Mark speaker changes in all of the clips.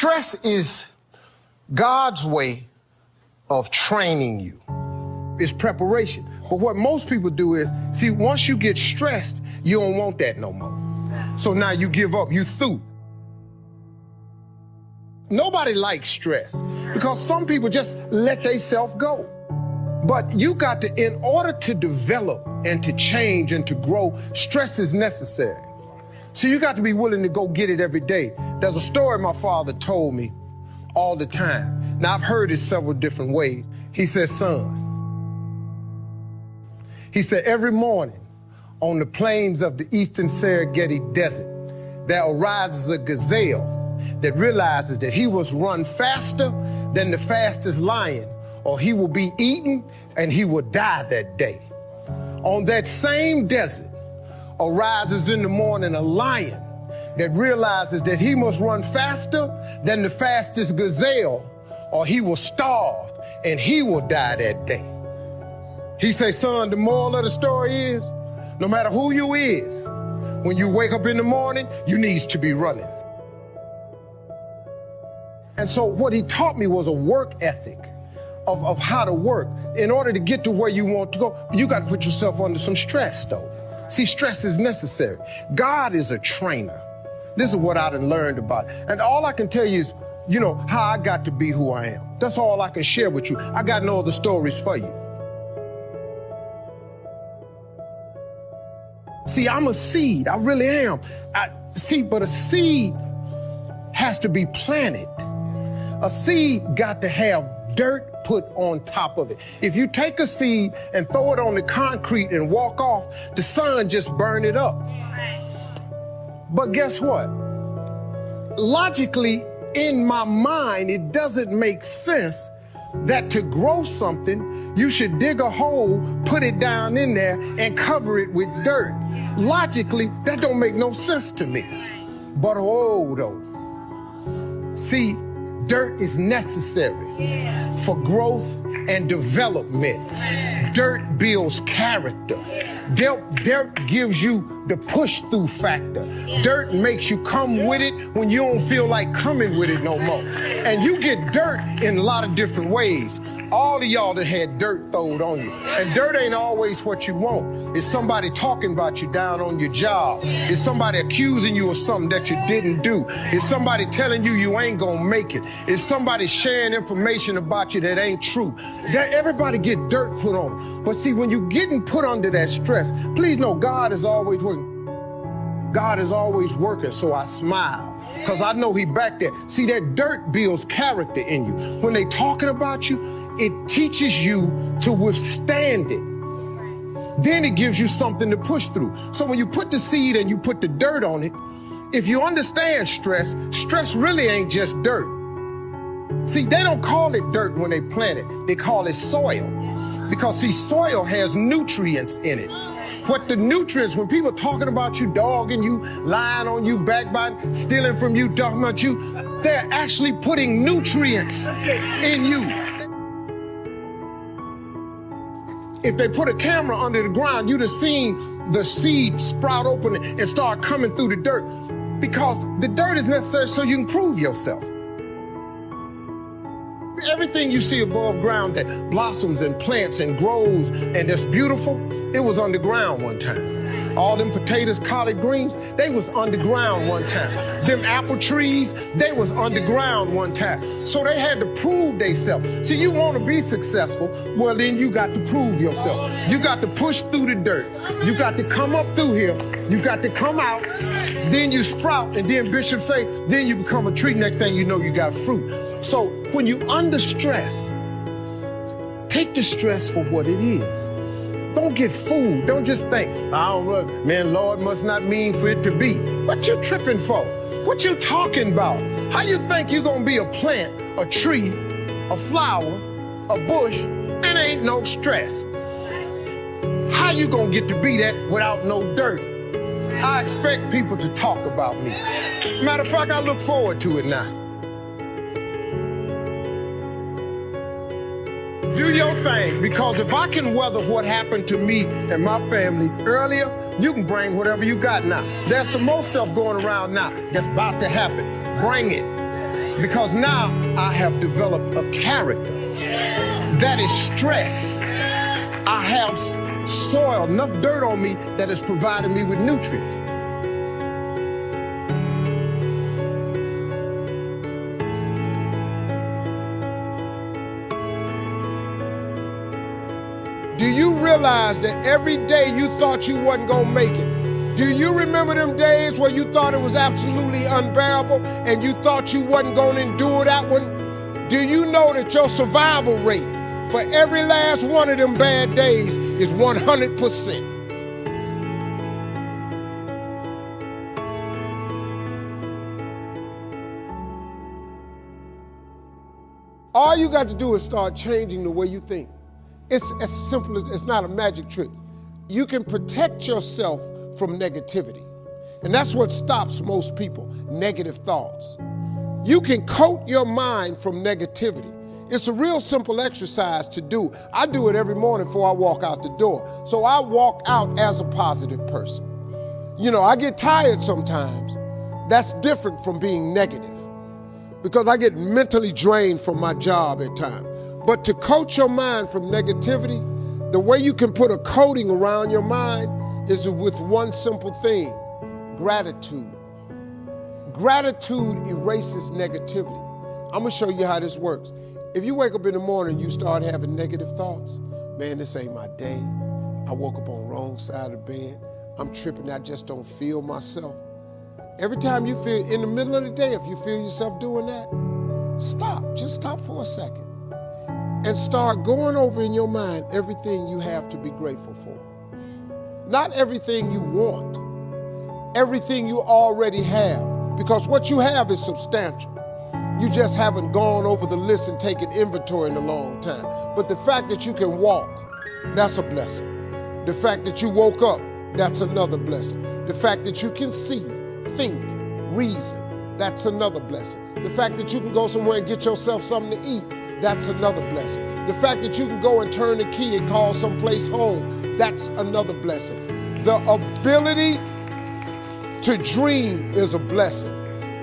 Speaker 1: Stress is God's way of training you. It's preparation. But what most people do is, see, once you get stressed, you don't want that no more. So now you give up, you through. Nobody likes stress because some people just let themselves go. But you got to, in order to develop and to change and to grow, stress is necessary. So you got to be willing to go get it every day. There's a story my father told me all the time. Now, I've heard it several different ways. He said, son, he said, every morning on the plains of the eastern Serengeti Desert, there arises a gazelle that realizes that he must run faster than the fastest lion, or he will be eaten and he will die that day. On that same desert arises in the morning a lion that realizes that he must run faster than the fastest gazelle, or he will starve and he will die that day. He say, son, the moral of the story is, no matter who you is, when you wake up in the morning, you needs to be running. And so what he taught me was a work ethic of how to work. In order to get to where you want to go, you got to put yourself under some stress, though. See, stress is necessary. God is a trainer. This is what I done learned about it. And all I can tell you is, you know, how I got to be who I am. That's all I can share with you. I got no other stories for you. See, I'm a seed. I really am. But a seed has to be planted. A seed got to have dirt put on top of it. If you take a seed and throw it on the concrete and walk off, the sun just burn it up. But guess what? Logically, in my mind, it doesn't make sense that to grow something, you should dig a hole, put it down in there, and cover it with dirt. Logically, that don't make no sense to me. But oh, though. See, dirt is necessary for growth and development. Dirt builds character. Dirt gives you the push-through factor. Dirt makes you come with it when you don't feel like coming with it no more. And you get dirt in a lot of different ways. All of y'all that had dirt thrown on you. And dirt ain't always what you want. It's somebody talking about you down on your job. It's somebody accusing you of something that you didn't do. It's somebody telling you you ain't gonna make it. It's somebody sharing information about you that ain't true. Everybody get dirt put on them. But see, when you're getting put under that stress, please know God is always working. God is always working, so I smile. Because I know he back there. See, that dirt builds character in you. When they talking about you, it teaches you to withstand it. Then it gives you something to push through. So when you put the seed and you put the dirt on it, if you understand stress, stress really ain't just dirt. See, they don't call it dirt when they plant it. They call it soil. Because, see, soil has nutrients in it. What the nutrients, when people talking about you, dogging you, lying on you, backbiting, stealing from you, talking about you, they're actually putting nutrients in you. If they put a camera under the ground, you'd have seen the seed sprout open and start coming through the dirt, because the dirt is necessary so you can prove yourself. Everything you see above ground that blossoms and plants and grows and that's beautiful, it was underground one time. All them potatoes, collard greens, they was underground one time. Them apple trees, they was underground one time. So they had to prove themselves. See, you want to be successful, well, then you got to prove yourself. You got to push through the dirt. You got to come up through here. You got to come out. Then you sprout, and then Bishop say, then you become a tree. Next thing you know, you got fruit. So when you under stress, take the stress for what it is. Don't get fooled. Don't just think, I don't know, man, Lord must not mean for it to be. What you tripping for? What you talking about? How you think you gonna be a plant, a tree, a flower, a bush, and ain't no stress? How you gonna get to be that without no dirt? I expect people to talk about me. Matter of fact, I look forward to it now. Do your thing, because if I can weather what happened to me and my family earlier, you can bring whatever you got now. There's some more stuff going around now that's about to happen. Bring it. Because now I have developed a character that is stress. I have soil, enough dirt on me that is providing me with nutrients.
Speaker 2: Do you realize that every day you thought you wasn't gonna make it? Do you remember them days where you thought it was absolutely unbearable and you thought you wasn't gonna endure that one? Do you know that your survival rate for every last one of them bad days is 100%? All you got to do is start changing the way you think. It's as simple as, it's not a magic trick. You can protect yourself from negativity. And that's what stops most people, negative thoughts. You can coat your mind from negativity. It's a real simple exercise to do. I do it every morning before I walk out the door. So I walk out as a positive person. You know, I get tired sometimes. That's different from being negative because I get mentally drained from my job at times. But to coat your mind from negativity, the way you can put a coating around your mind is with one simple thing: gratitude. Gratitude erases negativity. I'm gonna show you how this works. If you wake up in the morning, you start having negative thoughts, man, this ain't my day. I woke up on the wrong side of the bed. I'm tripping, I just don't feel myself. Every time you feel, in the middle of the day, if you feel yourself doing that, stop, just stop for a second. And start going over in your mind everything you have to be grateful for. Not everything you want, everything you already have, because what you have is substantial. You just haven't gone over the list and taken inventory in a long time. But the fact that you can walk, that's a blessing. The fact that you woke up, that's another blessing. The fact that you can see, think, reason, that's another blessing. The fact that you can go somewhere and get yourself something to eat, that's another blessing. The fact that you can go and turn the key and call someplace home, that's another blessing. The ability to dream is a blessing.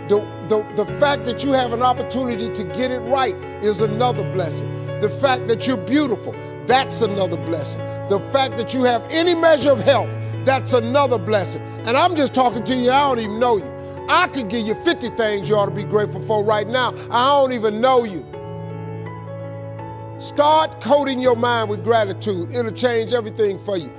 Speaker 2: The fact that you have an opportunity to get it right is another blessing. The fact that you're beautiful, that's another blessing. The fact that you have any measure of health, that's another blessing. And I'm just talking to you, I don't even know you. I could give you 50 things you ought to be grateful for right now. I don't even know you. Start coating your mind with gratitude. It'll change everything for you.